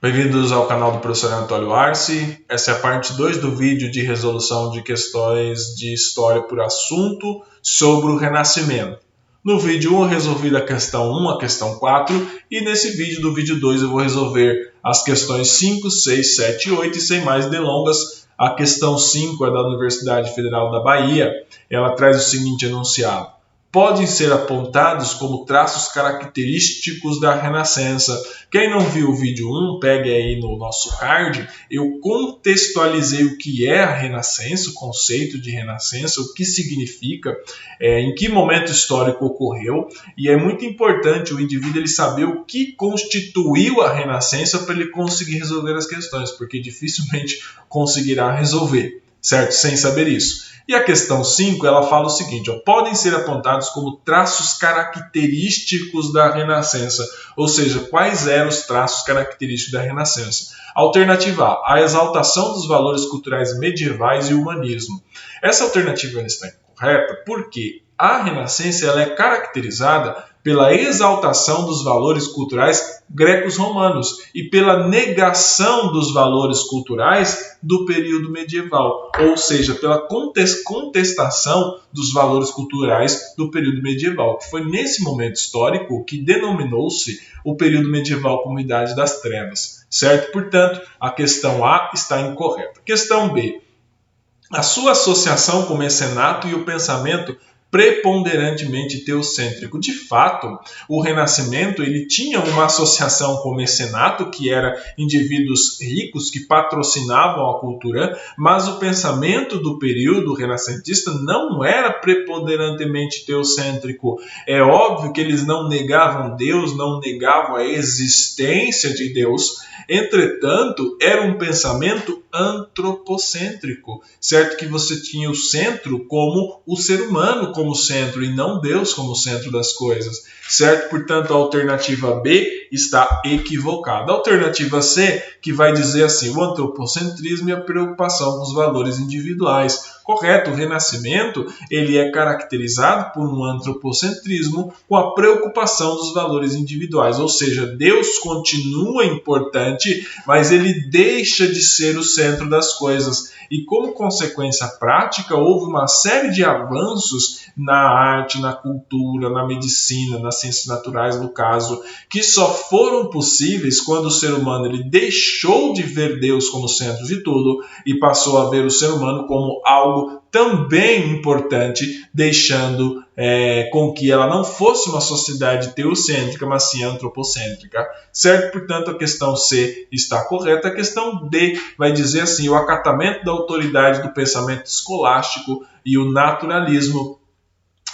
Bem-vindos ao canal do professor Antônio Arce. Essa é a parte 2 do vídeo de resolução de questões de história por assunto sobre o Renascimento. No vídeo 1 eu resolvi da questão 1 a questão 4 e nesse vídeo do vídeo 2 eu vou resolver as questões 5, 6, 7 e 8 e sem mais delongas. A questão 5 é da Universidade Federal da Bahia. Ela traz o seguinte enunciado: podem ser apontados como traços característicos da Renascença. Quem não viu o vídeo 1, pegue aí no nosso card. Eu contextualizei o que é a Renascença, o conceito de Renascença, o que significa, em que momento histórico ocorreu. E é muito importante o indivíduo ele saber o que constituiu a Renascença para ele conseguir resolver as questões, porque dificilmente conseguirá resolver, certo? Sem saber isso. E a questão 5, ela fala o seguinte, podem ser apontados como traços característicos da Renascença, ou seja, quais eram os traços característicos da Renascença. Alternativa A, a exaltação dos valores culturais medievais e o humanismo. Essa alternativa está incorreta porque a Renascença ela é caracterizada pela exaltação dos valores culturais grecos-romanos e pela negação dos valores culturais do período medieval, ou seja, pela contestação dos valores culturais do período medieval, que foi nesse momento histórico que denominou-se o período medieval como Idade das Trevas, certo? Portanto, a questão A está incorreta. Questão B, a sua associação com o mecenato e o pensamento preponderantemente teocêntrico. De fato, o Renascimento ele tinha uma associação com o mecenato, que era indivíduos ricos que patrocinavam a cultura, mas o pensamento do período renascentista não era preponderantemente teocêntrico. É óbvio que eles não negavam Deus, não negavam a existência de Deus, entretanto, era um pensamento antropocêntrico, certo? Que você tinha o centro como o ser humano como centro e não Deus como centro das coisas, certo? Portanto, a alternativa B está equivocada. A alternativa C, que vai dizer assim, o antropocentrismo e a preocupação com os valores individuais. Correto, o Renascimento ele é caracterizado por um antropocentrismo com a preocupação dos valores individuais, ou seja, Deus continua importante, mas ele deixa de ser o centro das coisas. E como consequência prática, houve uma série de avanços na arte, na cultura, na medicina, nas ciências naturais, no caso, que só foram possíveis quando o ser humano ele deixou de ver Deus como centro de tudo e passou a ver o ser humano como algo também importante, deixando com que ela não fosse uma sociedade teocêntrica, mas sim antropocêntrica, certo? Portanto, a questão C está correta. A questão D vai dizer assim, o acatamento da autoridade do pensamento escolástico e o naturalismo.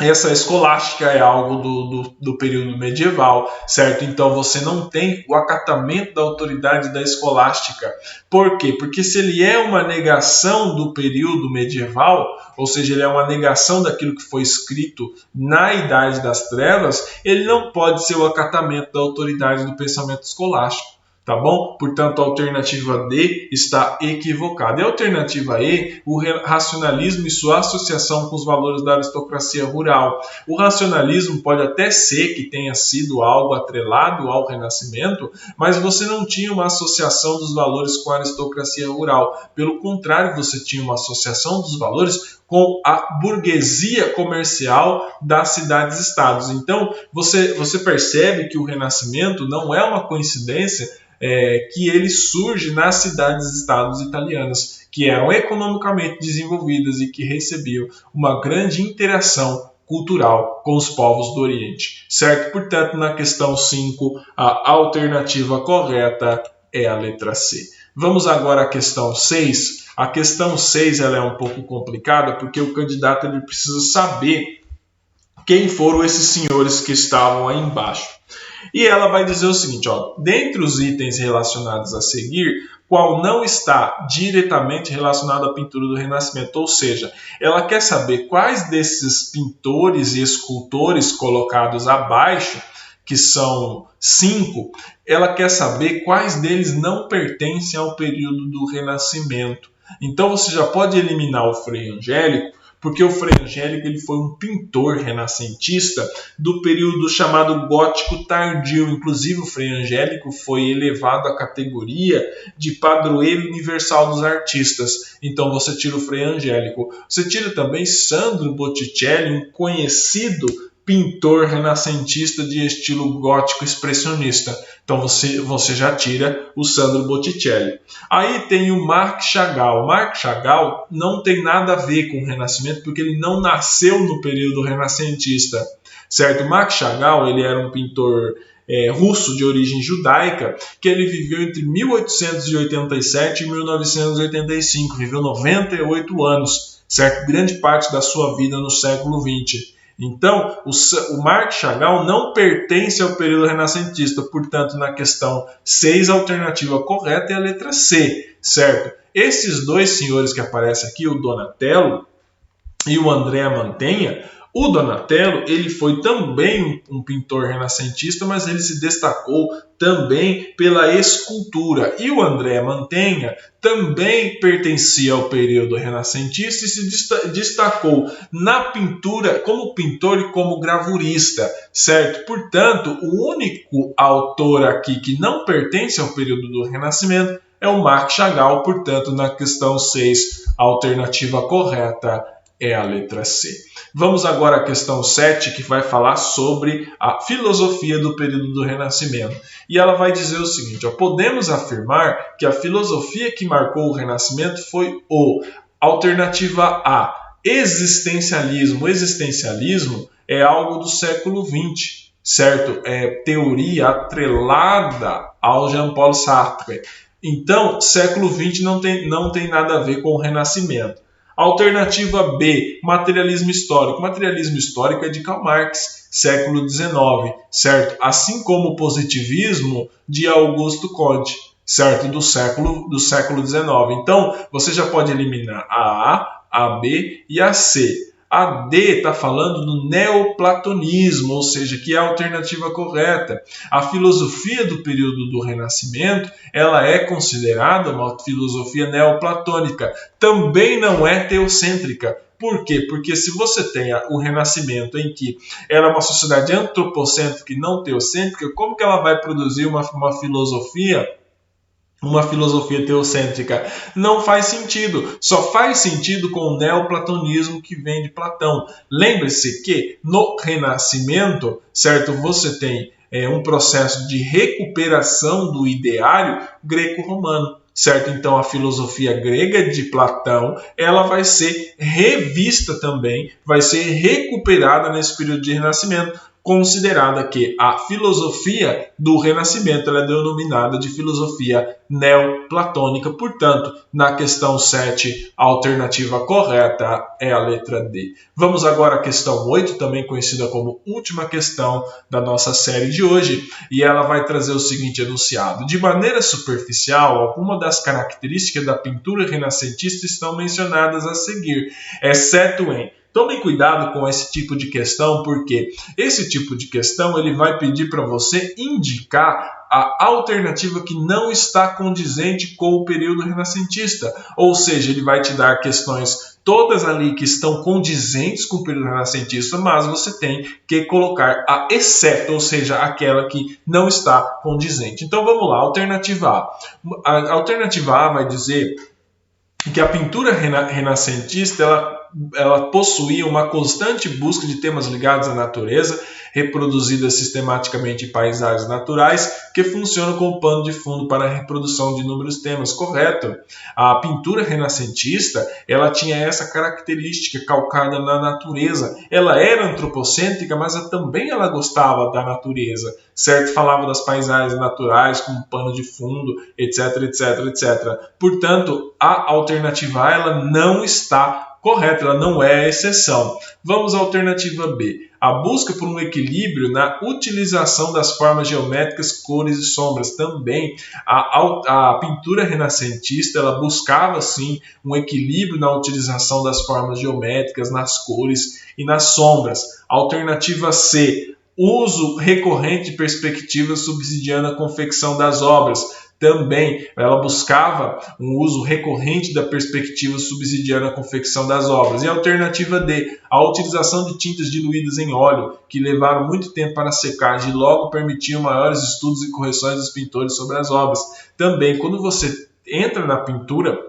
Essa escolástica é algo do período medieval, certo? Então você não tem o acatamento da autoridade da escolástica. Por quê? Porque se ele é uma negação do período medieval, ou seja, ele é uma negação daquilo que foi escrito na Idade das Trevas, ele não pode ser o acatamento da autoridade do pensamento escolástico. Tá bom? Portanto, a alternativa D está equivocada. E a alternativa E, o racionalismo e sua associação com os valores da aristocracia rural. O racionalismo pode até ser que tenha sido algo atrelado ao Renascimento, mas você não tinha uma associação dos valores com a aristocracia rural. Pelo contrário, você tinha uma associação dos valores com a burguesia comercial das cidades-estados. Então, você percebe que o Renascimento não é uma coincidência que ele surge nas cidades-estados italianas, que eram economicamente desenvolvidas e que recebiam uma grande interação cultural com os povos do Oriente, certo? Portanto, na questão 5, a alternativa correta é a letra C. Vamos agora à questão 6. A questão 6 ela é um pouco complicada porque o candidato ele precisa saber quem foram esses senhores que estavam aí embaixo. E ela vai dizer o seguinte, dentre os itens relacionados a seguir, qual não está diretamente relacionado à pintura do Renascimento? Ou seja, ela quer saber quais desses pintores e escultores colocados abaixo, que são 5, ela quer saber quais deles não pertencem ao período do Renascimento. Então você já pode eliminar o Frei Angélico, Porque o Frei Angélico ele foi um pintor renascentista do período chamado gótico tardio. Inclusive o Frei Angélico foi elevado à categoria de padroeiro universal dos artistas. Então você tira o Frei Angélico. Você tira também Sandro Botticelli, um conhecido pintor renascentista de estilo gótico expressionista. Então você já tira o Sandro Botticelli. Aí tem o Marc Chagall. O Marc Chagall não tem nada a ver com o Renascimento, porque ele não nasceu no período renascentista, certo? O Marc Chagall ele era um pintor russo de origem judaica, que ele viveu entre 1887 e 1985, viveu 98 anos, certo? Grande parte da sua vida no século XX. Então, o Marc Chagall não pertence ao período renascentista, portanto, na questão 6, a alternativa correta é a letra C, certo? Esses dois senhores que aparecem aqui, o Donatello e o Andrea Mantegna, o Donatello ele foi também um pintor renascentista, mas ele se destacou também pela escultura. E o Andrea Mantegna também pertencia ao período renascentista e se destacou na pintura como pintor e como gravurista, certo? Portanto, o único autor aqui que não pertence ao período do Renascimento é o Marc Chagall. Portanto, na questão 6, a alternativa correta é a letra C. Vamos agora à questão 7, que vai falar sobre a filosofia do período do Renascimento. E ela vai dizer o seguinte, podemos afirmar que a filosofia que marcou o Renascimento foi alternativa A, existencialismo. O existencialismo é algo do século XX, certo? É teoria atrelada ao Jean-Paul Sartre. Então, século XX não tem nada a ver com o Renascimento. Alternativa B, materialismo histórico. Materialismo histórico é de Karl Marx, século XIX, certo? Assim como o positivismo de Augusto Comte, certo? Do século XIX. Então, você já pode eliminar a A, a B e a C. A D está falando do neoplatonismo, ou seja, que é a alternativa correta. A filosofia do período do Renascimento, ela é considerada uma filosofia neoplatônica. Também não é teocêntrica. Por quê? Porque se você tem o Renascimento em que ela é uma sociedade antropocêntrica e não teocêntrica, como que ela vai produzir uma filosofia teocêntrica? Não faz sentido. Só faz sentido com o neoplatonismo que vem de Platão. Lembre-se que no Renascimento, certo, você tem um processo de recuperação do ideário greco-romano, certo? Então a filosofia grega de Platão, ela vai ser revista também, vai ser recuperada nesse período de Renascimento, considerada que a filosofia do Renascimento ela é denominada de filosofia neoplatônica. Portanto, na questão 7, a alternativa correta é a letra D. Vamos agora à questão 8, também conhecida como última questão da nossa série de hoje, e ela vai trazer o seguinte enunciado. De maneira superficial, algumas das características da pintura renascentista estão mencionadas a seguir, exceto em... Tomem cuidado com esse tipo de questão, porque esse tipo de questão ele vai pedir para você indicar a alternativa que não está condizente com o período renascentista. Ou seja, ele vai te dar questões todas ali que estão condizentes com o período renascentista, mas você tem que colocar a exceto, ou seja, aquela que não está condizente. Então vamos lá, alternativa A. A alternativa A vai dizer que a pintura renascentista ela possuía uma constante busca de temas ligados à natureza, reproduzidas sistematicamente em paisagens naturais, que funcionam como pano de fundo para a reprodução de inúmeros temas. Correto. A pintura renascentista, ela tinha essa característica calcada na natureza. Ela era antropocêntrica, mas também ela gostava da natureza, certo? Falava das paisagens naturais como pano de fundo, etc, etc, etc. Portanto, a alternativa A ela não está correta, ela não é a exceção. Vamos à alternativa B. A busca por um equilíbrio na utilização das formas geométricas, cores e sombras. Também a pintura renascentista ela buscava sim um equilíbrio na utilização das formas geométricas, nas cores e nas sombras. Alternativa C. Uso recorrente de perspectivas subsidiando a confecção das obras. Também ela buscava um uso recorrente da perspectiva subsidiando a confecção das obras. E a alternativa D, a utilização de tintas diluídas em óleo, que levaram muito tempo para a secagem e logo permitiam maiores estudos e correções dos pintores sobre as obras. Também, quando você entra na pintura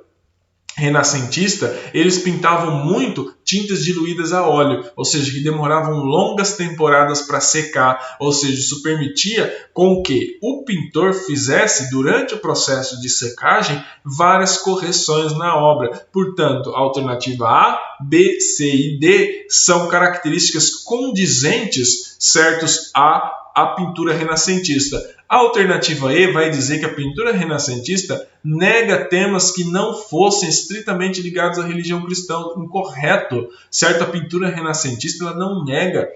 renascentista, eles pintavam muito tintas diluídas a óleo, ou seja, que demoravam longas temporadas para secar, ou seja, isso permitia com que o pintor fizesse, durante o processo de secagem, várias correções na obra. Portanto, a alternativa A, B, C e D são características condizentes, certos, à pintura renascentista. A alternativa E vai dizer que a pintura renascentista nega temas que não fossem estritamente ligados à religião cristã. Incorreto, certo? A pintura renascentista ela não nega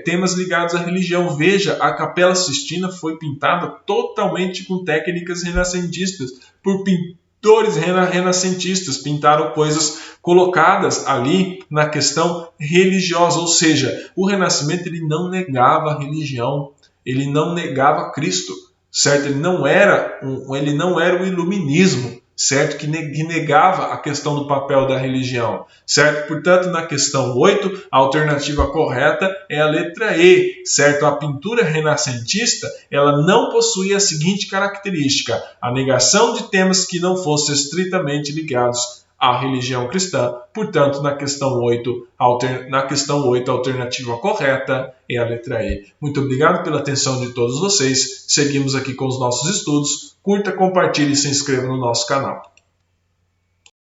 temas ligados à religião. Veja, a Capela Sistina foi pintada totalmente com técnicas renascentistas por pintores renascentistas, pintaram coisas colocadas ali na questão religiosa, ou seja, o Renascimento ele não negava a religião, ele não negava Cristo, certo? Ele não era o iluminismo, certo? Que negava a questão do papel da religião, certo? Portanto, na questão 8, a alternativa correta é a letra E, certo? A pintura renascentista, ela não possuía a seguinte característica: a negação de temas que não fossem estritamente ligados à religião cristã. Portanto, na questão 8, a alternativa correta é a letra E. Muito obrigado pela atenção de todos vocês. Seguimos aqui com os nossos estudos. Curta, compartilhe e se inscreva no nosso canal.